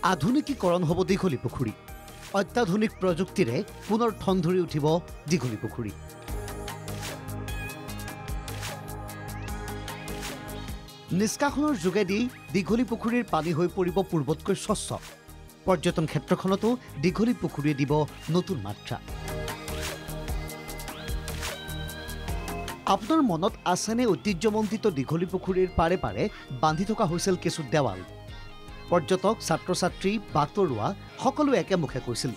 আধুনিকীকৰণ হ'ব দীঘলী পুখুৰী অত্যাধুনিক প্ৰযুক্তিৰে পুনৰ ঠন ধৰি উঠিব দীঘলী পুখুৰী নিষ্কাশনৰ যোগেদি দীঘলী পুখুৰীৰ পানী হৈ পৰিব পূৰ্বতকৈ স্বচ্ছ পৰ্যটন ক্ষেত্ৰখনতো দীঘলী পুখুৰীয়ে দিব নতুন মাত্ৰা আপোনাৰ মনত আছেনে ঐতিহ্যমণ্ডিত দীঘলী পুখুৰীৰ পাৰে পাৰে বান্ধি থকা হৈছিল কিছু দেৱাল পৰ্যটক ছাত্ৰ-ছাত্ৰী বাতৰুৱা সকলো একেমুখে কৈছিল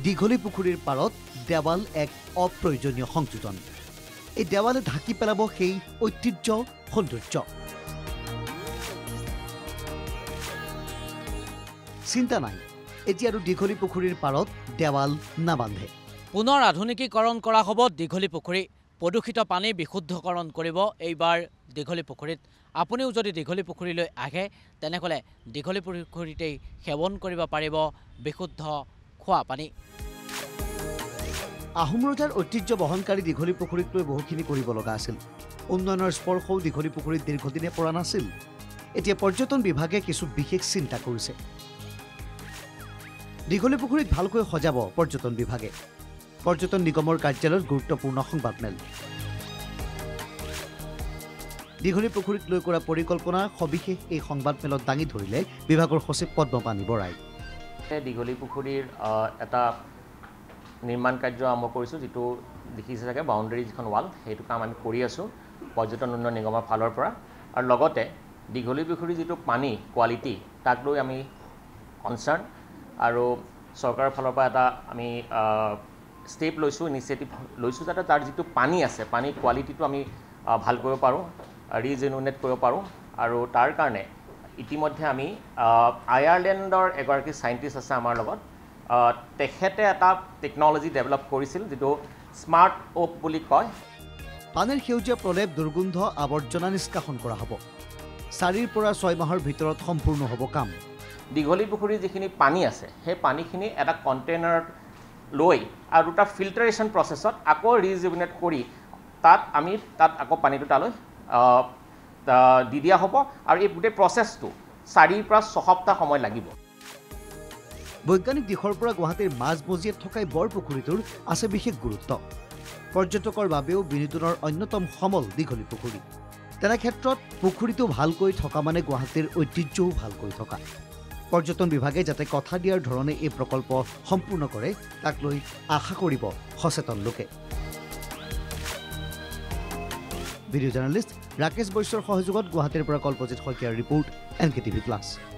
দীঘলী পুখুৰীৰ পাৰত দেৱাল এক অপ্ৰয়োজনীয় সংযোজন এই দেৱালে ঢাকি পেলাব সেই ঐতিহ্য সৌন্দৰ্য চিন্তা নাই এতিয়া আৰু দীঘলী পুখুৰীৰ পাৰত দেৱাল নাবান্ধে পুনৰ আধুনিকীকৰণ কৰা হ'ব দীঘলী পুখুৰী প্ৰদূষিত পানী বিশুদ্ধকৰণ কৰিব এইবাৰ দীঘলী পুখুৰীত আপুনিও যদি দীঘলী পুখুৰীলৈ আহে তেনেহ'লে দীঘলী পুখুৰীতেই সেৱন কৰিব পাৰিব বিশুদ্ধ খোৱা পানী আহোম ৰজাৰ ঐতিহ্য বহনকাৰী দীঘলী পুখুৰীক লৈ বহুখিনি কৰিব লগা আছিল উন্নয়নৰ স্পৰ্শও দীঘলী পুখুৰীত দীৰ্ঘদিনে পৰা নাছিল এতিয়া পৰ্যটন বিভাগে কিছু বিশেষ চিন্তা কৰিছে দীঘলী পুখুৰীক ভালকৈ সজাব পৰ্যটন বিভাগে পৰ্যটন নিগমৰ কাৰ্যালয়ত গুৰুত্বপূৰ্ণ সংবাদমেল দীঘলী পুখুৰীক লৈ কৰা পৰিকল্পনা সবিশেষ এই সংবাদমেলত দাঙি ধৰিলে বিভাগৰ সচিব পদ্মপাণি বৰাই দীঘলী পুখুৰীৰ এটা নিৰ্মাণ কাৰ্য আৰম্ভ কৰিছোঁ যিটো দেখিছে চাগে বাউণ্ডেৰী যিখন ৱাল সেইটো কাম আমি কৰি আছোঁ পৰ্যটন উন্নয়ন নিগমৰ ফালৰ পৰা আৰু লগতে দীঘলী পুখুৰীৰ যিটো পানী কোৱালিটি তাক লৈ আমি কনচাৰ্ণ আৰু চৰকাৰৰ ফালৰ পৰা এটা আমি ষ্টেপ লৈছোঁ ইনিচিয়েটিভ লৈছোঁ যাতে তাৰ যিটো পানী আছে পানীৰ কোৱালিটিটো আমি ভাল কৰিব পাৰোঁ ৰিজেনুনেট কৰিব পাৰোঁ আৰু তাৰ কাৰণে ইতিমধ্যে আমি আয়াৰলেণ্ডৰ এগৰাকী চাইণ্টিষ্ট আছে আমাৰ লগত তেখেতে এটা টেকন'লজি ডেভেলপ কৰিছিল যিটো স্মাৰ্ট অ'প বুলি কয় পানীৰ সেউজীয়া প্ৰলেপ দুৰ্গন্ধ আৱৰ্জনা নিষ্কাশন কৰা হ'ব 4 পৰা 6 মাহৰ ভিতৰত সম্পূৰ্ণ হ'ব কাম দীঘলী পুখুৰীৰ যিখিনি পানী আছে সেই পানীখিনি এটা কণ্টেইনাৰত লৈ আৰু দুটা ফিল্টাৰেশ্যন প্ৰচেছত আকৌ ৰিজুভিনেট কৰি তাত আকৌ পানীটো তালৈ দি দিয়া হ'ব আৰু এই গোটেই প্ৰচেছটো 4 পৰা 6 সপ্তাহ সময় লাগিব বৈজ্ঞানিক দিশৰ পৰা গুৱাহাটীৰ মাজমজিয়াত থকা বৰ পুখুৰীটোৰ আছে বিশেষ গুৰুত্ব পৰ্যটকৰ বাবেও বিনোদনৰ অন্যতম সমল দীঘলী পুখুৰী তেনে ক্ষেত্ৰত পুখুৰীটো ভালকৈ থকা মানে গুৱাহাটীৰ ঐতিহ্যও ভালকৈ থকা পৰ্যটন বিভাগে যাতে কথা দিয়াৰ ধৰণে এই প্ৰকল্প সম্পূৰ্ণ কৰে তাক লৈ আশা কৰিব সচেতন লোকে ভিডিঅ' জাৰ্নেলিষ্ট ৰাকেশ বৈশ্যৰ সহযোগত গুৱাহাটীৰ পৰা কল্পজিৎ শইকীয়াৰ ৰিপৰ্ট NKTV+।